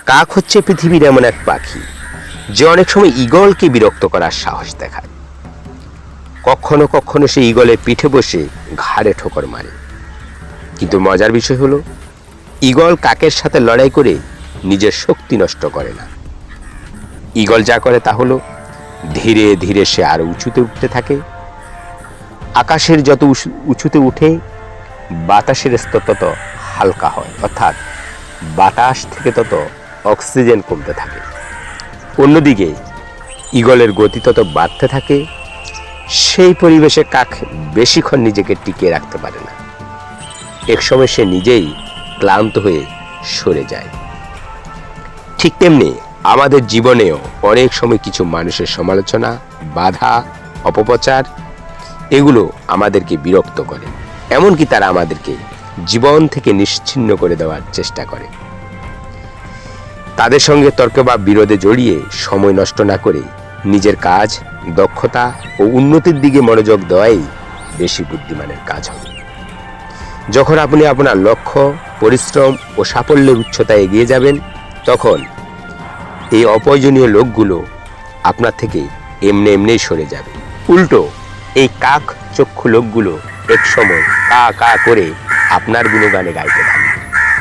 কাক হচ্ছে পৃথিবীর এমন এক পাখি যে অনেক সময় ঈগলকে বিরক্ত করার সাহস দেখায়। কখনো কখনো সে ঈগলের পিঠে বসে ঘাড়ে ঠোকর মারে। কিন্তু মজার বিষয় হলো, ঈগল কাকের সাথে লড়াই করে নিজের শক্তি নষ্ট করে না। ঈগল যা করে তা হলো ধীরে ধীরে সে আরো উঁচুতে উঠতে থাকে। আকাশের যত উঁচুতে উঠে বাতাসের স্তর তত হালকা হয়, অর্থাৎ বাতাস থেকে তত অক্সিজেন কমতে থাকে। অন্যদিকে ঈগলের গতি তত বাড়তে থাকে। সেই পরিবেশে কাক বেশিক্ষণ নিজেকে টিকিয়ে রাখতে পারে না। একসময় সে নিজেই ক্লান্ত হয়ে সরে যায়। ঠিক তেমনি আমাদের জীবনেও অনেক সময় কিছু মানুষের সমালোচনা, বাধা, অপপ্রচার এগুলো আমাদেরকে বিরক্ত করে। এমনকি তারা আমাদেরকে জীবন থেকে নিশ্চিহ্ন করে দেওয়ার চেষ্টা করে। তাদের সঙ্গে তর্ক বা বিরোধে জড়িয়ে সময় নষ্ট না করে নিজের কাজ, দক্ষতা ও উন্নতির দিকে মনোযোগ দেওয়াই বেশি বুদ্ধিমানের কাজ হবে। যখন আপনি আপনার লক্ষ্য, পরিশ্রম ও সাফল্যের উচ্চতায় এগিয়ে যাবেন, তখন এই অপ্রয়োজনীয় লোকগুলো আপনার থেকে এমনি সরে যাবে। উল্টো এই কাক চক্ষু লোকগুলো এক সময় কা কা করে আপনার গুণগানে গাইতে